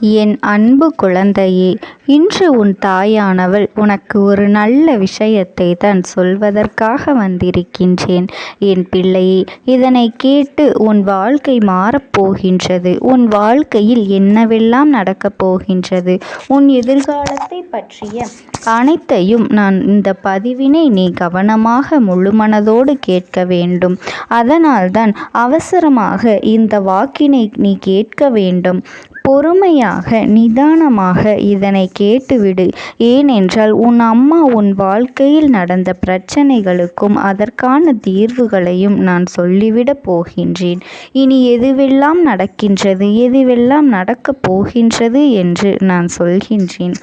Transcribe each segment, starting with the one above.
என் அன்பு குழந்தையே, இன்று உன் தாயானவள் உனக்கு ஒரு நல்ல விஷயத்தை தான் சொல்வதற்காக வந்திருக்கின்றேன். என் பிள்ளையே, இதனை கேட்டு உன் வாழ்க்கை மாறப்போகின்றது. உன் வாழ்க்கையில் என்னவெல்லாம் நடக்கப் போகின்றது, உன் எதிர்காலத்தை பற்றிய அனைத்தையும் நான் இந்த பதிவினை நீ கவனமாக முழுமனதோடு கேட்க வேண்டும். அதனால்தான் அவசரமாக இந்த வாக்கினை நீ கேட்க வேண்டும். பொறுமையாக நிதானமாக இதனை கேட்டுவிடு. ஏனென்றால் உன் அம்மா உன் வாழ்க்கையில் நடந்த பிரச்சனைகளுக்கும் அதற்கான தீர்வுகளையும் நான் சொல்லிவிடப் போகின்றேன். இனி எதுவெல்லாம் நடக்கின்றது, எதுவெல்லாம் நடக்கப் போகின்றது என்று நான் சொல்கின்றேன்.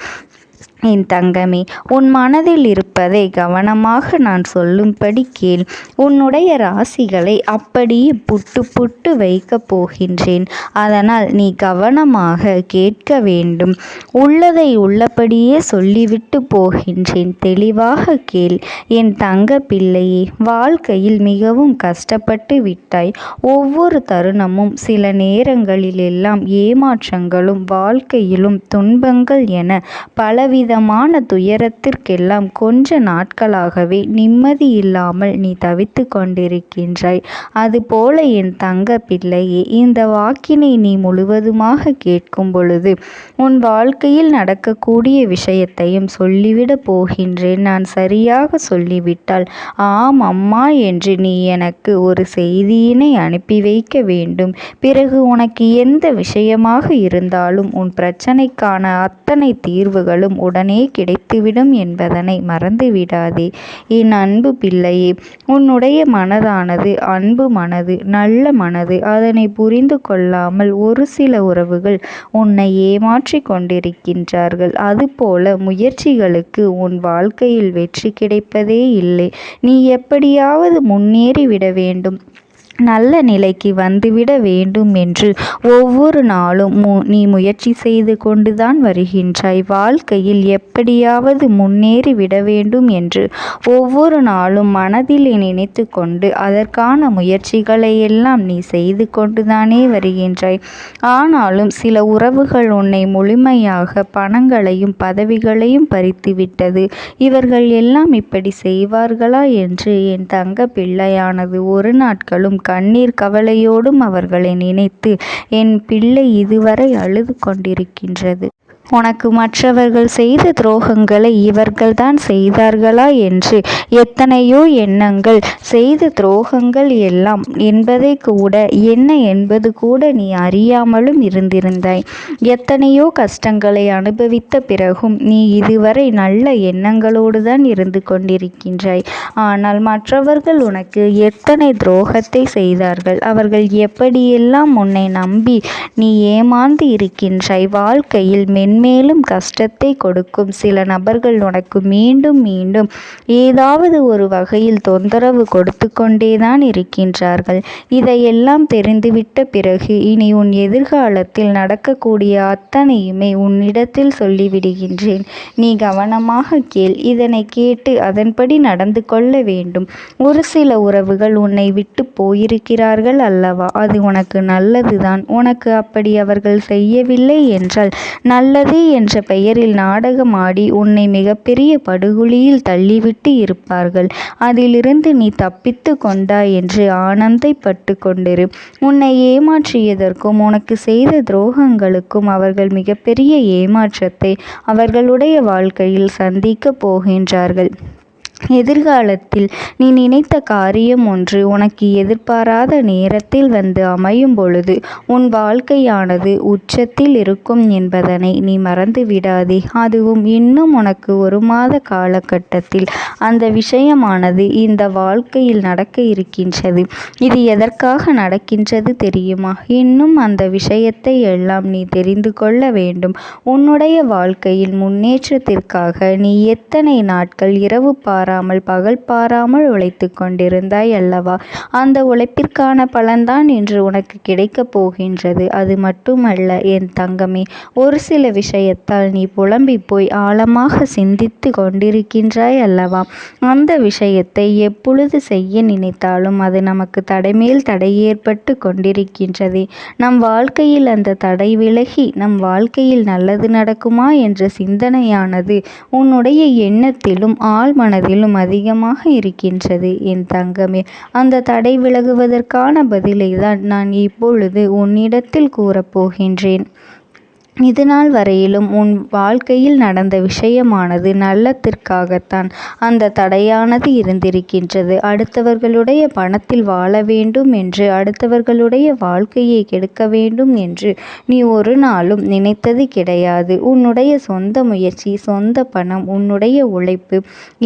என் தங்கமே, உன் மனதில் இருப்பதை கவனமாக நான் சொல்லும்படி கேள். உன்னுடைய ராசிகளை அப்படியே புட்டு புட்டு வைக்கப் போகின்றேன். அதனால் நீ கவனமாக கேட்க வேண்டும். உள்ளதை உள்ளபடியே சொல்லிவிட்டு போகின்றேன். தெளிவாக கேள் என் தங்க பிள்ளையே. வாழ்க்கையில் மிகவும் கஷ்டப்பட்டு விட்டாய். ஒவ்வொரு தருணமும் சில நேரங்களிலெல்லாம் ஏமாற்றங்களும் வாழ்க்கையிலும் துன்பங்கள் என பலவிதமான துயரத்திற்கெல்லாம் கொஞ்ச நாட்களாகவே நிம்மதி இல்லாமல் நீ தவித்து கொண்டிருக்கின்றாய். அதுபோல என் தங்க பிள்ளையே, இந்த வாக்கினை நீ முழுவதுமாக கேட்கும் பொழுது உன் வாழ்க்கையில் நடக்கக்கூடிய விஷயத்தையும் சொல்லிவிடப் போகின்றேன். நான் சரியாக சொல்லிவிட்டால் ஆம் அம்மா என்று நீ எனக்கு ஒரு செய்தியினை அனுப்பி வைக்க வேண்டும். பிறகு உனக்கு எந்த விஷயமாக இருந்தாலும் உன் பிரச்சனைக்கான அத்தனை தீர்வுகளும் உடனே கிடைத்துவிடும் என்பதனை மறந்துவிடாதே. என் அன்பு பிள்ளையே, உன்னுடைய மனதானது அன்பு மனது, நல்ல மனது. அதனை புரிந்து கொள்ளாமல் ஒரு சில உறவுகள் உன்னை ஏமாற்றி கொண்டிருக்கின்றார்கள். அதுபோல முயற்சிகளுக்கு உன் வாழ்க்கையில் வெற்றி கிடைப்பதே இல்லை. நீ எப்படியாவது முன்னேறி விட வேண்டும், நல்ல நிலைக்கு வந்துவிட வேண்டும் என்று ஒவ்வொரு நாளும் நீ முயற்சி செய்து கொண்டுதான் வருகின்றாய். வாழ்க்கையில் எப்படியாவது முன்னேறி விட வேண்டும் என்று ஒவ்வொரு நாளும் மனதில் நினைத்து கொண்டு அதற்கான முயற்சிகளை எல்லாம் நீ செய்து கொண்டுதானே வருகின்றாய். ஆனாலும் சில உறவுகள் உன்னை முழுமையாக பணங்களையும் பதவிகளையும் பறித்துவிட்டது. இவர்கள் எல்லாம் இப்படி செய்வார்களா என்று என் தங்க பிள்ளையானது ஒரு நாட்களும் கண்ணீர் கவலையோடும் அவர்களை நினைத்து என் பிள்ளை இதுவரை அழுது கொண்டிருக்கின்றது. உனக்கு மற்றவர்கள் செய்த துரோகங்களை இவர்கள்தான் செய்தார்களா என்று எத்தனையோ எண்ணங்கள், செய்த துரோகங்கள் எல்லாம் என்பதை கூட என்ன என்பது கூட நீ அறியாமலும் இருந்திருந்தாய். எத்தனையோ கஷ்டங்களை அனுபவித்த பிறகும் நீ இதுவரை நல்ல எண்ணங்களோடு தான் இருந்து கொண்டிருக்கின்றாய். ஆனால் மற்றவர்கள் உனக்கு எத்தனை துரோகத்தை செய்தார்கள், அவர்கள் எப்படியெல்லாம் உன்னை நம்பி நீ ஏமாந்து இருக்கின்றாய். வாழ்க்கையில் மேலும் கஷ்டத்தை கொடுக்கும் சில நபர்கள் உனக்கு மீண்டும் மீண்டும் ஏதாவது ஒரு வகையில் தொந்தரவு கொடுத்து கொண்டேதான் இருக்கின்றார்கள். இதையெல்லாம் தெரிந்துவிட்ட பிறகு இனி உன் எதிர்காலத்தில் நடக்கக்கூடிய அத்தனையுமே உன்னிடத்தில் சொல்லிவிடுகின்றேன். நீ கவனமாக கேள். இதனை கேட்டு அதன்படி நடந்து கொள்ள வேண்டும். ஒரு சில உறவுகள் உன்னை விட்டு போயிருக்கிறார்கள் அல்லவா, அது உனக்கு நல்லதுதான். உனக்கு அப்படி அவர்கள் செய்யவில்லை என்றால் நல்லது என்ற பெயரில் நாடகமாடி உன்னை மிகப்பெரிய படுகொலியில் தள்ளிவிட்டு இருப்பார்கள். அதிலிருந்து நீ தப்பித்து கொண்டாய் என்று ஆனந்தைப்பட்டு கொண்டிரு. உன்னை ஏமாற்றியதற்கும் உனக்கு செய்த துரோகங்களுக்கும் அவர்கள் மிகப்பெரிய ஏமாற்றத்தை அவர்களுடைய வாழ்க்கையில் சந்திக்கப் போகின்றார்கள். எதிர்காலத்தில் நீ நினைத்த காரியம் ஒன்று உனக்கு எதிர்பாராத நேரத்தில் வந்து அமையும் பொழுது உன் வாழ்க்கையானது உச்சத்தில் இருக்கும் என்பதனை நீ மறந்து விடாதே. அதுவும் இன்னும் உனக்கு 1 மாத காலகட்டத்தில் அந்த விஷயமானது இந்த வாழ்க்கையில் நடக்க இருக்கின்றது. இது எதற்காக நடக்கின்றது தெரியுமா? இன்னும் அந்த விஷயத்தை எல்லாம் நீ தெரிந்து கொள்ள வேண்டும். உன்னுடைய வாழ்க்கையில் முன்னேற்றத்திற்காக நீ எத்தனை நாட்கள் இரவு பாராமல் பகல் பாராமல் உழைத்து கொண்டிருந்தாய் அல்லவா? அந்த உழைப்பிற்கான பலன்தான் இன்று உனக்கு கிடைக்கப் போகின்றது. அது மட்டுமல்ல என் தங்கமே, ஒரு சில விஷயத்தால் நீ புலம்பி போய் ஆழமாக சிந்தித்து கொண்டிருக்கின்றாய் அல்லவா? அந்த விஷயத்தை எப்பொழுது செய்ய நினைத்தாலும் அது நமக்கு தடைமேல் தடை ஏற்பட்டு கொண்டிருக்கின்றது. நம் வாழ்க்கையில் அந்த தடை விலகி நம் வாழ்க்கையில் நல்லது நடக்குமா என்ற சிந்தனையானது உன்னுடைய எண்ணத்திலும் ஆழ்மனதிலும் அதிகமாக இருக்கின்றது என் தங்கமே. அந்த தடை விலகுவதற்கான பதிலை தான் நான் இப்பொழுது உன்னிடத்தில் கூறப்போகின்றேன். இதுநாள் வரையிலும் உன் வாழ்க்கையில் நடந்த விஷயமானது நல்லத்திற்காகத்தான் அந்த தடையானது இருந்திருக்கின்றது. அடுத்தவர்களுடைய பணத்தில் வாழ வேண்டும் என்று, அடுத்தவர்களுடைய வாழ்க்கையை கெடுக்க வேண்டும் என்று நீ ஒரு நாளும் நினைத்தது கிடையாது. உன்னுடைய சொந்த முயற்சி, சொந்த பணம், உன்னுடைய உழைப்பு,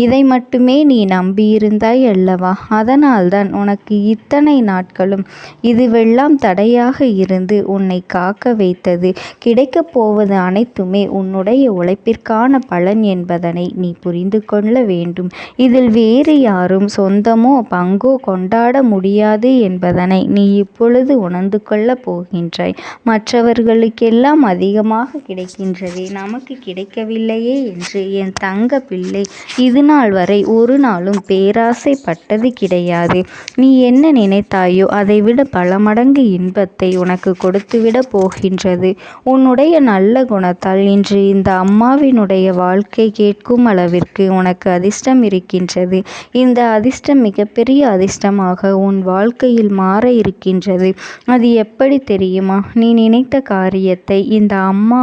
இதை மட்டுமே நீ நம்பியிருந்தாய் அல்லவா? அதனால்தான் உனக்கு இத்தனை நாட்களும் இதுவெல்லாம் தடையாக இருந்து உன்னை காக்க வைத்தது. கிடைக்க போவது அனைத்துமே உன்னுடைய உழைப்பிற்கான பலன் என்பதனை நீ புரிந்து கொள்ள வேண்டும். இதில் வேறு யாரும் சொந்தமோ பங்கோ கொண்டாட முடியாது என்பதனை நீ இப்பொழுது உணர்ந்து கொள்ள போகின்றாய். மற்றவர்களுக்கெல்லாம் அதிகமாக கிடைக்கின்றதே, நமக்கு கிடைக்கவில்லையே என்று என் தங்க பிள்ளை இது நாள் வரை ஒரு நாளும் பேராசைப்பட்டது கிடையாது. நீ என்ன நினைத்தாயோ அதைவிட பல மடங்கு இன்பத்தை உனக்கு கொடுத்துவிட போகின்றது. உன்னுடைய நல்ல குணத்தால் இன்று இந்த அம்மாவினுடைய வாழ்க்கை கேட்கும் அளவிற்கு உனக்கு அதிர்ஷ்டம் இருக்கின்றது. இந்த அதிர்ஷ்டம் மிகப்பெரிய அதிர்ஷ்டமாக உன் வாழ்க்கையில் மாற இருக்கின்றது. அது எப்படி தெரியுமா? நீ நினைத்த காரியத்தை இந்த அம்மா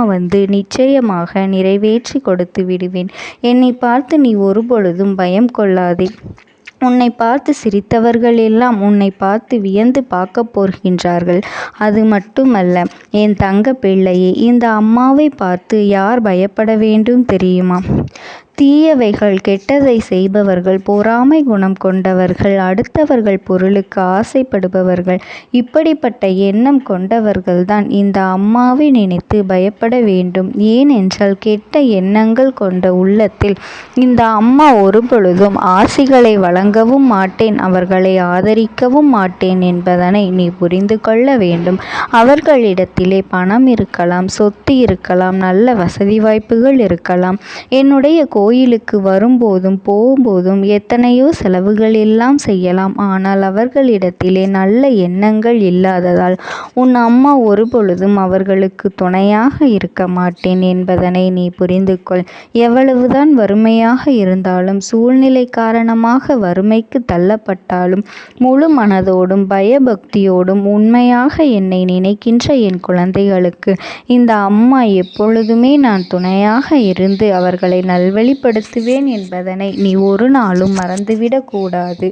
நிச்சயமாக நிறைவேற்றி கொடுத்து விடுவேன். என்னை பார்த்து நீ ஒருபொழுதும் பயம் கொள்ளாதே. உன்னை பார்த்து சிரித்தவர்கள் எல்லாம் உன்னை பார்த்து வியந்து பார்க்க போகின்றார்கள். அது மட்டுமல்ல என் தங்க பிள்ளையே, இந்த அம்மாவை பார்த்து யார் பயப்பட வேண்டும் தெரியுமா? தீயவைகள், கெட்டதை செய்பவர்கள், பொறாமை குணம் கொண்டவர்கள், அடுத்தவர்கள் பொருளுக்கு ஆசைப்படுபவர்கள், இப்படிப்பட்ட எண்ணம் கொண்டவர்கள்தான் இந்த அம்மாவை நினைத்து பயப்பட வேண்டும். ஏனென்றால் கெட்ட எண்ணங்கள் கொண்ட உள்ளத்தில் இந்த அம்மா ஒருபொழுதும் ஆசிகளை வழங்கவும் மாட்டேன், அவர்களை ஆதரிக்கவும் மாட்டேன் என்பதனை நீ புரிந்து கொள்ள வேண்டும். அவர்களிடத்திலே பணம் இருக்கலாம், சொத்து இருக்கலாம், நல்ல வசதி வாய்ப்புகள் இருக்கலாம். என்னுடைய கோயிலுக்கு வரும்போதும் போகும்போதும் எத்தனையோ செலவுகள் எல்லாம் செய்யலாம். ஆனால் அவர்களிடத்திலே நல்ல எண்ணங்கள் இல்லாததால் உன் அம்மா ஒருபொழுதும் அவர்களுக்கு துணையாக இருக்க மாட்டேன் என்பதனை நீ புரிந்து கொள். எவ்வளவுதான் வறுமையாக இருந்தாலும், சூழ்நிலை காரணமாக வறுமைக்கு தள்ளப்பட்டாலும், முழு மனதோடும் பயபக்தியோடும் உண்மையாக என்னை நினைக்கின்ற என் குழந்தைகளுக்கு இந்த அம்மா எப்பொழுதுமே நான் துணையாக இருந்து அவர்களை நல்வழிப்படுத்துவேன் என்பதனை நீ ஒரு நாளும் மறந்துவிடக் கூடாது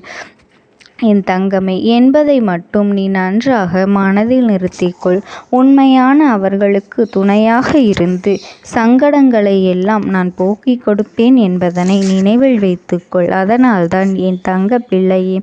என் தங்கமே என்பதை மட்டும் நீ நன்றாக மனதில் நிறுத்திக்கொள். உண்மையான அவர்களுக்கு துணையாக இருந்து சங்கடங்களை எல்லாம் நான் போக்கிக் கொடுப்பேன் என்பதனை நினைவில் வைத்துக்கொள். அதனால்தான் என் தங்க பிள்ளையே,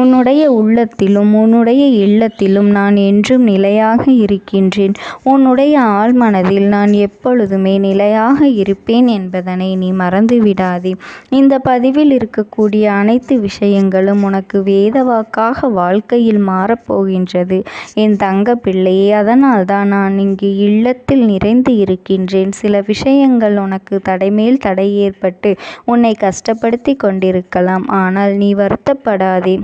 உன்னுடைய உள்ளத்திலும் உன்னுடைய இல்லத்திலும் நான் என்றும் நிலையாக இருக்கின்றேன். உன்னுடைய ஆழ்மனதில் நான் எப்பொழுதுமே நிலையாக இருப்பேன் என்பதனை நீ மறந்துவிடாதே. இந்த பதிவில் இருக்கக்கூடிய அனைத்து விஷயங்களும் உனக்கு வாக்காக வாழ்க்கையில் மாறப்போகின்றது என் தங்க பிள்ளையே. அதனால்தான் நான் இங்கு இல்லத்தில் நிறைந்து இருக்கின்றேன். சில விஷயங்கள் உனக்கு தடைமேல் தடை ஏற்பட்டு உன்னை கஷ்டப்படுத்தி கொண்டிருக்கலாம். ஆனால் நீ வருத்தப்படாதே.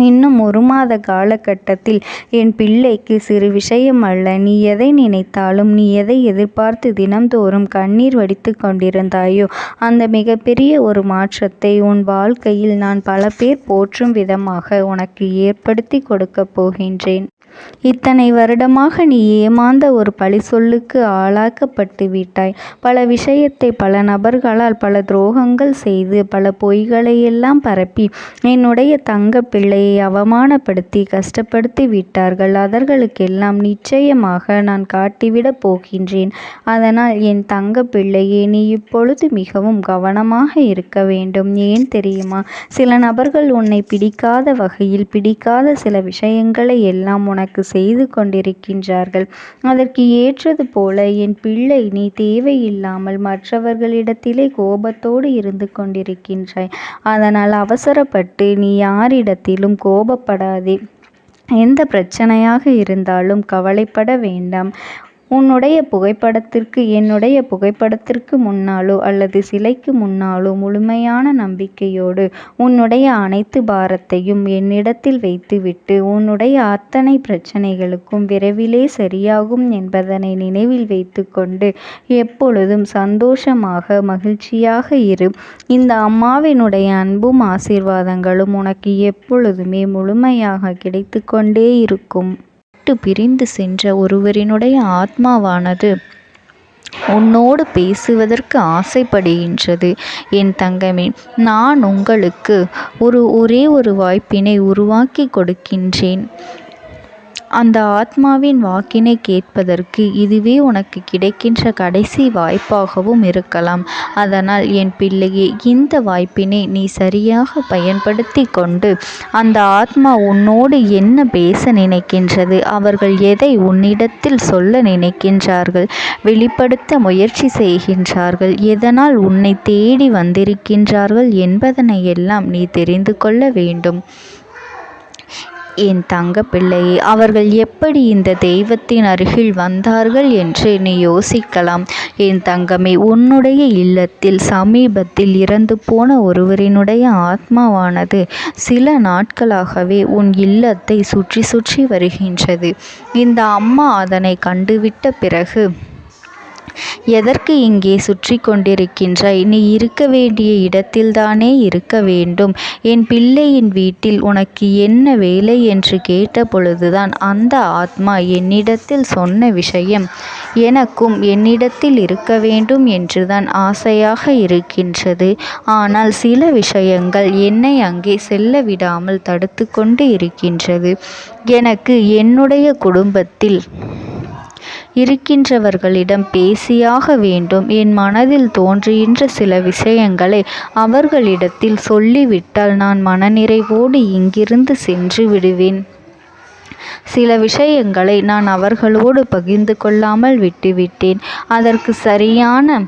இன்னும் 1 மாத காலகட்டத்தில் என் பிள்ளைக்கு சிறு விஷயம் அல்ல. நீ எதை நினைத்தாலும், நீ எதை எதிர்பார்த்து தினம்தோறும் கண்ணீர் வடித்து கொண்டிருந்தாயோ அந்த மிகப்பெரிய ஒரு மாற்றத்தை உன் வாழ்க்கையில் நான் பல பேர் போற்றும் விதமாக உனக்கு ஏற்படுத்தி கொடுக்க போகின்றேன். இத்தனை வருடமாக நீ ஏமாந்த ஒரு பழி சொல்லுக்கு ஆளாக்கப்பட்டு விட்டாய். பல விஷயத்தை பல நபர்களால் பல துரோகங்கள் செய்து பல பொய்களை எல்லாம் பரப்பி என்னுடைய தங்க பிள்ளையை அவமானப்படுத்தி கஷ்டப்படுத்தி விட்டார்கள். அவர்களுக்கெல்லாம் நிச்சயமாக நான் காட்டிவிடப் போகின்றேன். அதனால் என் தங்க பிள்ளையே, நீ இப்பொழுது மிகவும் கவனமாக இருக்க வேண்டும். ஏன் தெரியுமா? சில நபர்கள் உன்னை பிடிக்காத வகையில் பிடிக்காத சில விஷயங்களை எல்லாம் உனக்கு எனக்கு செய்து கொண்டிருக்கின்றார்கள். அதற்கு ஏற்றது போல என் பிள்ளை, நீ தேவையில்லாமல் மற்றவர்களிடத்திலே கோபத்தோடு இருந்து கொண்டிருக்கின்றாய். அதனால் அவசரப்பட்டு நீ யாரிடத்திலும் கோபப்படாதே. எந்த பிரச்சனையாக இருந்தாலும் கவலைப்பட வேண்டாம். உன்னுடைய புகைப்படத்திற்கு என்னுடைய புகைப்படத்திற்கு முன்னாலோ அல்லது சிலைக்கு முன்னாலோ முழுமையான நம்பிக்கையோடு உன்னுடைய அனைத்து பாரத்தையும் என்னிடத்தில் வைத்துவிட்டு உன்னுடைய அத்தனை பிரச்சனைகளுக்கும் விரைவிலே சரியாகும் என்பதனை நினைவில் வைத்து கொண்டு எப்பொழுதும் சந்தோஷமாக மகிழ்ச்சியாக இரு. இந்த அம்மாவினுடைய அன்பும் ஆசீர்வாதங்களும் உனக்கு எப்பொழுதுமே முழுமையாக கிடைத்து கொண்டே இருக்கும். பிரிந்து சென்ற ஒருவரினுடைய ஆத்மாவானது உன்னோடு பேசுவதற்கு ஆசைப்படுகின்றது. என் தங்கமே, நான் உங்களுக்கு ஒரே ஒரு வாய்ப்பினை உருவாக்கி கொடுக்கின்றேன். அந்த ஆத்மாவின் வாக்கினை கேட்பதற்கு இதுவே உனக்கு கிடைக்கின்ற கடைசி வாய்ப்பாகவும் இருக்கலாம். அதனால் என் பிள்ளையே, இந்த வாய்ப்பினை நீ சரியாக பயன்படுத்தி கொண்டு அந்த ஆத்மா உன்னோடு என்ன பேச நினைக்கின்றது, அவர்கள் எதை உன்னிடத்தில் சொல்ல நினைக்கின்றார்கள், வெளிப்படுத்த முயற்சி செய்கின்றார்கள், எதனால் உன்னை தேடி வந்திருக்கின்றார்கள் என்பதனை எல்லாம் நீ தெரிந்து கொள்ள வேண்டும். என் தங்க பிள்ளையே, அவர்கள் எப்படி இந்த தெய்வத்தின் அருகில் வந்தார்கள் என்று நீ யோசிக்கலாம். என் தங்கமே, உன்னுடைய இல்லத்தில் சமீபத்தில் இறந்து போன ஒருவரினுடைய ஆத்மாவானது சில நாட்களாகவே உன் இல்லத்தை சுற்றி சுற்றி வருகின்றது. இந்த அம்மா அதனை கண்டுவிட்ட பிறகு, எதற்கு இங்கே சுற்றி கொண்டிருக்கின்றாய்? நீ இருக்க வேண்டிய இடத்தில்தானே இருக்க வேண்டும். என் பிள்ளையின் வீட்டில் உனக்கு என்ன வேலை என்று கேட்ட பொழுதுதான் அந்த ஆத்மா என்னிடத்தில் சொன்ன விஷயம், எனக்கும் என்னிடத்தில் இருக்க வேண்டும் என்றுதான் ஆசையாக இருக்கின்றது. ஆனால் சில விஷயங்கள் என்னை அங்கே செல்ல விடாமல் தடுத்து கொண்டு இருக்கின்றது. எனக்கு என்னுடைய குடும்பத்தில் இருக்கின்றவர்களிடம் பேசியாக வேண்டும். என் மனதில் தோன்றுகின்ற சில விஷயங்களை அவர்களிடத்தில் சொல்லிவிட்டால் நான் மனநிறைவோடு இங்கிருந்து சென்று விடுவேன். சில விஷயங்களை நான் அவர்களோடு பகிர்ந்து கொள்ளாமல் விட்டுவிட்டேன். அதற்கு சரியான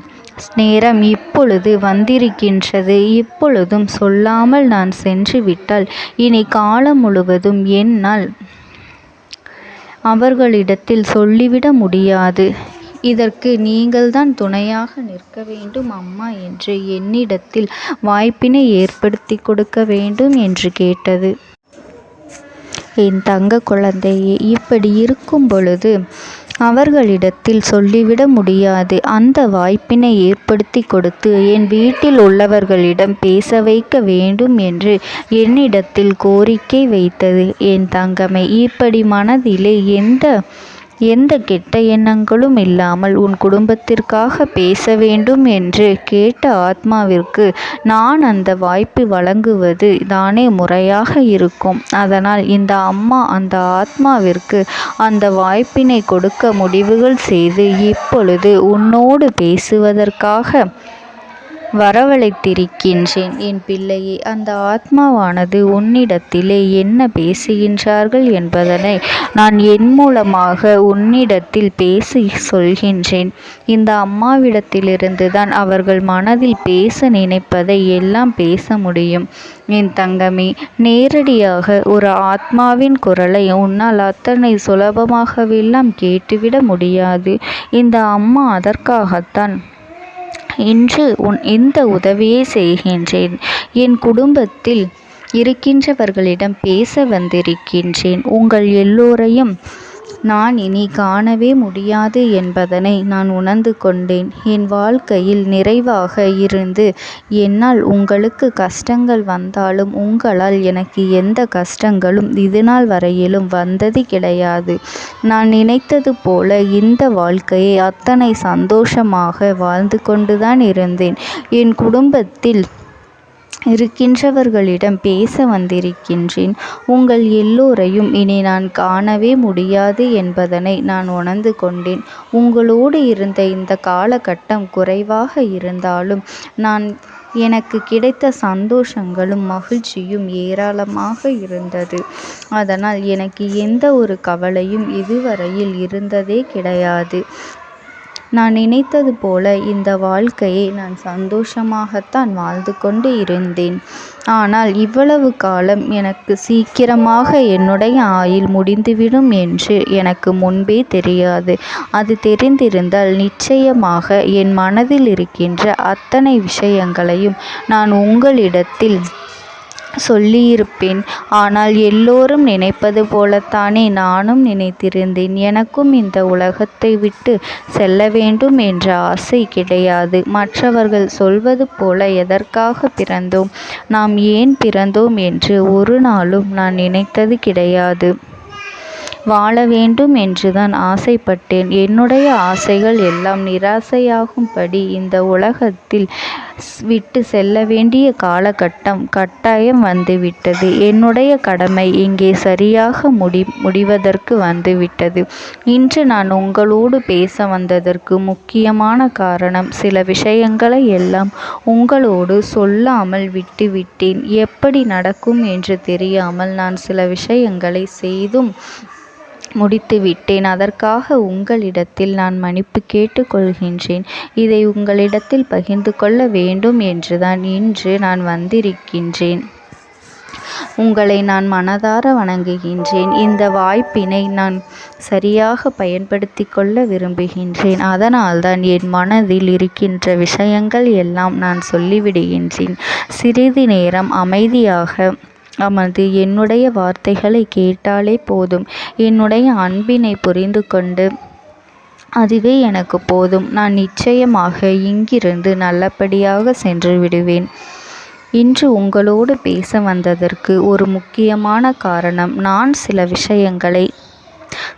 நேரம் இப்பொழுது வந்திருக்கின்றது. இப்பொழுதும் சொல்லாமல் நான் சென்று விட்டால் இனி காலம் முழுவதும் என்னால் அவர்களிடத்தில் சொல்லிவிட முடியாது. இதற்கு நீங்கள்தான் துணையாக நிற்க வேண்டும் அம்மா என்று என்னிடத்தில் வாய்ப்பினை ஏற்படுத்தி கொடுக்க வேண்டும் என்று கேட்டது. என் தங்க குழந்தையே, இப்படி இருக்கும் பொழுது அவர்களிடத்தில் சொல்லிவிட முடியாது. அந்த வாய்ப்பினை ஏற்படுத்தி கொடுத்து என் வீட்டில் உள்ளவர்களிடம் பேச வைக்க வேண்டும் என்று என்னிடத்தில் கோரிக்கை வைத்தது. என் தங்கமே, இப்படி மனதிலே எந்த கெட்ட எண்ணங்களும் இல்லாமல் உன் குடும்பத்திற்காக பேச வேண்டும் என்று கேட்ட ஆத்மாவிற்கு நான் அந்த வாய்ப்பு வழங்குவது தானே முறையாக இருக்கும். அதனால் இந்த அம்மா அந்த ஆத்மாவிற்கு அந்த வாய்ப்பினை கொடுக்க முடிவுகள் செய்து இப்பொழுது உன்னோடு பேசுவதற்காக வரவழைத்திருக்கின்றேன். என் பிள்ளையே, அந்த ஆத்மாவானது உன்னிடத்திலே என்ன பேசுகின்றார்கள் என்பதனை நான் என் மூலமாக உன்னிடத்தில் பேசி சொல்கின்றேன். இந்த அம்மாவிடத்திலிருந்து தான் அவர்கள் மனதில் பேச நினைப்பதை எல்லாம் பேச முடியும். என் தங்கமே, நேரடியாக ஒரு ஆத்மாவின் குரலை உன்னால் அத்தனை சுலபமாகவெல்லாம் கேட்டுவிட முடியாது. இந்த அம்மா அதற்காகத்தான் இன்று இந்த உதவியை செய்கின்றேன். என் குடும்பத்தில் இருக்கின்றவர்களிடம் பேச வந்திருக்கின்றேன். உங்கள் எல்லோரையும் நான் இனி காணவே முடியாது என்பதனை நான் உணர்ந்து கொண்டேன். என் வாழ்க்கையில் நிறைவாக இருந்து என்னால் உங்களுக்கு கஷ்டங்கள் வந்தாலும் உங்களால் எனக்கு எந்த கஷ்டங்களும் இதுநாள் வரையிலும் வந்தது கிடையாது. நான் நினைத்தது போல இந்த வாழ்க்கையை அத்தனை சந்தோஷமாக வாழ்ந்து கொண்டுதான் இருந்தேன். என் குடும்பத்தில் இருக்கின்றவர்களிடம் பேச வந்திருக்கின்றேன். உங்கள் எல்லோரையும் இனி நான் காணவே முடியாது என்பதனை நான் உணர்ந்து கொண்டேன். உங்களோடு இருந்த இந்த காலகட்டம் குறைவாக இருந்தாலும் நான் எனக்கு கிடைத்த சந்தோஷங்களும் மகிழ்ச்சியும் ஏராளமாக இருந்தது. அதனால் எனக்கு எந்த ஒரு கவலையும் இதுவரையில் இருந்ததே கிடையாது. நான் நினைத்தது போல இந்த வாழ்க்கையை நான் சந்தோஷமாகத்தான் வாழ்ந்து கொண்டு இருந்தேன். ஆனால் இவ்வளவு காலம் எனக்கு சீக்கிரமாக என்னுடைய ஆயுள் முடிந்துவிடும் என்று எனக்கு முன்பே தெரியாது. அது தெரிந்திருந்தால் நிச்சயமாக என் மனதில் இருக்கின்ற அத்தனை விஷயங்களையும் நான் உங்களிடத்தில் சொல்லியிருப்பேன். ஆனால் எல்லோரும் நினைப்பது போலத்தானே நானும் நினைத்திருந்தேன். எனக்கும் இந்த உலகத்தை விட்டு செல்ல வேண்டும் என்ற ஆசை கிடையாது. மற்றவர்கள் சொல்வது போல எதற்காக பிறந்தோம், நாம் ஏன் பிறந்தோம் என்று ஒரு நாளும் நான் நினைத்தது கிடையாது. வாழ வேண்டும் என்றுதான் ஆசைப்பட்டேன். என்னுடைய ஆசைகள் எல்லாம் நிராசையாகும்படி இந்த உலகத்தில் விட்டு செல்ல வேண்டிய காலகட்டம் கட்டாயம் வந்துவிட்டது. என்னுடைய கடமை இங்கே சரியாக முடிவதற்கு வந்துவிட்டது. இன்று நான் உங்களோடு பேச வந்ததற்கு முக்கியமான காரணம், சில விஷயங்களை எல்லாம் உங்களோடு சொல்லாமல் விட்டுவிட்டேன். எப்படி நடக்கும் என்று தெரியாமல் நான் சில விஷயங்களை செய்தும் முடித்துவிட்டேன். அதற்காக உங்களிடத்தில் நான் மன்னிப்பு கேட்டுக்கொள்கின்றேன். இதை உங்களிடத்தில் பகிர்ந்து கொள்ள வேண்டும் என்றுதான் இன்று நான் வந்திருக்கின்றேன். உங்களை நான் மனதார வணங்குகின்றேன். இந்த வாய்ப்பினை நான் சரியாக பயன்படுத்தி கொள்ள விரும்புகின்றேன். அதனால்தான் என் மனதில் இருக்கின்ற விஷயங்கள் எல்லாம் நான் சொல்லிவிடுகின்றேன். சிறிது நேரம் அமைதியாக அமர்ந்து என்னுடைய வார்த்தைகளை கேட்டாலே போதும். என்னுடைய அன்பினை புரிந்து கொண்டு அதுவே எனக்கு போதும். நான் நிச்சயமாக இங்கிருந்து நல்லபடியாக சென்று விடுவேன். இன்று உங்களோடு பேச வந்ததற்கு ஒரு முக்கியமான காரணம், நான் சில விஷயங்களை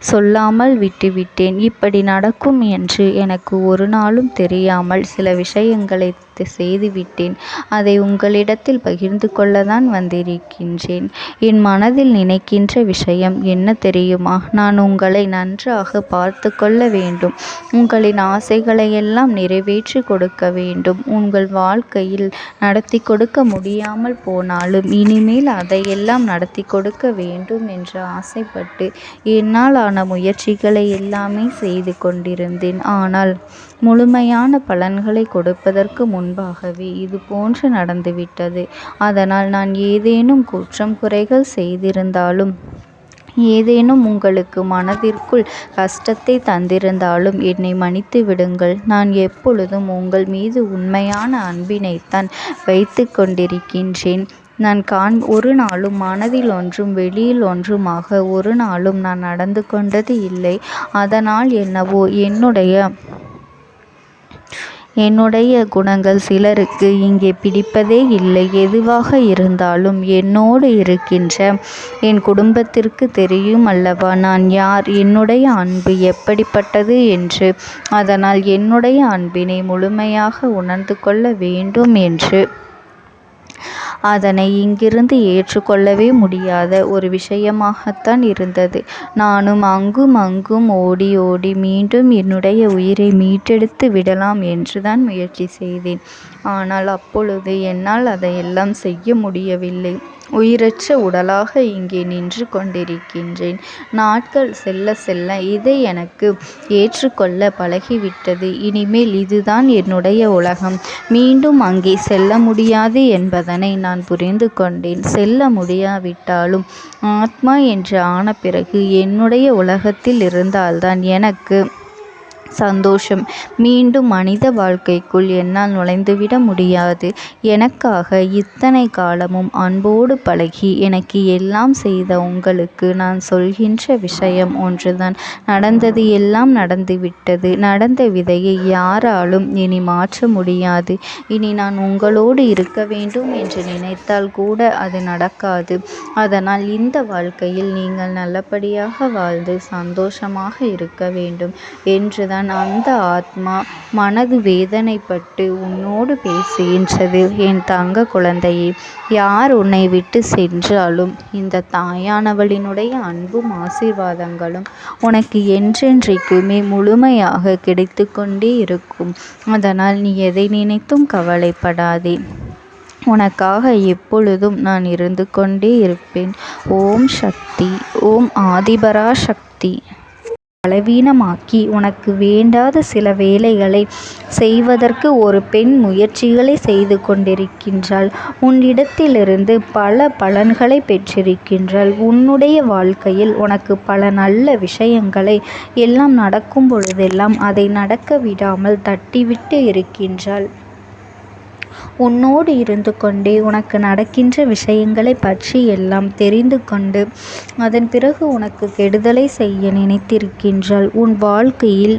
சொல்லாமல் விட்டுவிட்டேன். இப்படி நடக்கும் என்று எனக்கு ஒரு நாளும் தெரியாமல் சில விஷயங்களை செய்துவிட்டேன். அதை உங்களிடத்தில் பகிர்ந்து கொள்ளத்தான் வந்திருக்கின்றேன். என் மனதில் நினைக்கின்ற விஷயம் என்ன தெரியுமா? நான் உங்களை நன்றாக பார்த்து கொள்ள வேண்டும். உங்களின் ஆசைகளை எல்லாம் நிறைவேற்றி கொடுக்க வேண்டும். உங்கள் வாழ்க்கையில் நடத்தி கொடுக்க முடியாமல் போனாலும் இனிமேல் அதையெல்லாம் நடத்தி கொடுக்க வேண்டும் என்று ஆசைப்பட்டு என்னால் ஆன முயற்சிகளை எல்லாமே செய்து கொண்டிருந்தேன். ஆனால் முழுமையான பலன்களை கொடுப்பதற்கு முன்பாகவே இது போன்று நடந்துவிட்டது. அதனால் நான் ஏதேனும் குற்றம் குறைகள் செய்திருந்தாலும், ஏதேனும் உங்களுக்கு மனதிற்குள் கஷ்டத்தை தந்திருந்தாலும் என்னை மன்னித்து விடுங்கள். நான் எப்பொழுதும் உங்கள் மீது உண்மையான அன்பினைத்தான் வைத்து கொண்டிருக்கின்றேன். நான் ஒரு நாளும் மனதில் ஒன்றும் வெளியில் ஒன்றுமாக ஒரு நாளும் நான் நடந்து கொண்டது இல்லை. அதனால் என்னவோ என்னுடைய குணங்கள் சிலருக்கு இங்கே பிடிப்பதே இல்லை. எதுவாக இருந்தாலும் என்னோடு இருக்கின்ற என் குடும்பத்திற்கு தெரியும் அல்லவா நான் யார், என்னுடைய அன்பு எப்படிப்பட்டது என்று. அதனால் என்னுடைய அன்பினை முழுமையாக உணர்ந்து கொள்ள வேண்டும் என்று அதனை இங்கிருந்து ஏற்றுக்கொள்ளவே முடியாத ஒரு விஷயமாகத்தான் இருந்தது. நானும் அங்கும் அங்கும் ஓடி ஓடி மீண்டும் என்னுடைய உயிரை மீட்டெடுத்து விடலாம் என்றுதான் முயற்சி செய்தேன். ஆனால் அப்பொழுது என்னால் அதையெல்லாம் செய்ய முடியவில்லை. உயிரற்ற உடலாக இங்கே நின்று கொண்டிருக்கின்றேன். நாட்கள் செல்ல செல்ல இதை எனக்கு ஏற்றுக்கொள்ள பழகிவிட்டது. இனிமேல் இதுதான் என்னுடைய உலகம். மீண்டும் அங்கே செல்ல முடியாது என்பதனை நான் புரிந்து கொண்டேன். செல்ல முடியாவிட்டாலும் ஆத்மா என்று ஆன பிறகு என்னுடைய உலகத்தில் இருந்தால்தான் எனக்கு சந்தோஷம். மீண்டும் மனித வாழ்க்கைக்குள் என்னால் நுழைந்துவிட முடியாது. எனக்காக இத்தனை காலமும் அன்போடு பழகி எனக்கு எல்லாம் செய்த உங்களுக்கு நான் சொல்கின்ற விஷயம் ஒன்றுதான். நடந்தது எல்லாம் நடந்துவிட்டது. நடந்த விதையை யாராலும் இனி மாற்ற முடியாது. இனி நான் உங்களோடு இருக்க வேண்டும் என்று நினைத்தால் கூட அது நடக்காது. அதனால் இந்த வாழ்க்கையில் நீங்கள் நல்லபடியாக வாழ்ந்து சந்தோஷமாக இருக்க வேண்டும் என்றுதான் சொன்னவுடன் அந்த ஆத்மா மனது வேதனைப்பட்டு உன்னோடு பேசுகின்றது. என் தங்க குழந்தையே, யார் உன்னை விட்டு சென்றாலும் இந்த தாயானவளினுடைய அன்பும் ஆசீர்வாதங்களும் உனக்கு என்றென்றைக்குமே முழுமையாக கிடைத்து கொண்டே இருக்கும். அதனால் நீ எதை நினைத்தும் கவலைப்படாதே. உனக்காக எப்பொழுதும் நான் இருந்து கொண்டே இருப்பேன். ஓம் சக்தி. ஓம் ஆதிபரா சக்தி. பலவீனமாக்கி உனக்கு வேண்டாத சில வேலைகளை செய்வதற்கு ஒரு பெண் முயற்சிகளை செய்து கொண்டிருக்கின்றாள். உன்னிடத்திலிருந்து பல பலன்களை பெற்றிருக்கின்றாள். உன்னுடைய வாழ்க்கையில் உனக்கு பல நல்ல விஷயங்களை எல்லாம் நடக்கும் பொழுதெல்லாம் அதை நடக்க விடாமல் தட்டிவிட்டு இருக்கின்றாள். உன்னோடு இருந்து கொண்டே உனக்கு நடக்கின்ற விஷயங்களை பற்றி எல்லாம் தெரிந்து கொண்டு அதன் பிறகு உனக்கு கெடுதலை செய்ய நினைத்திருக்கின்றாள். உன் வாழ்க்கையில்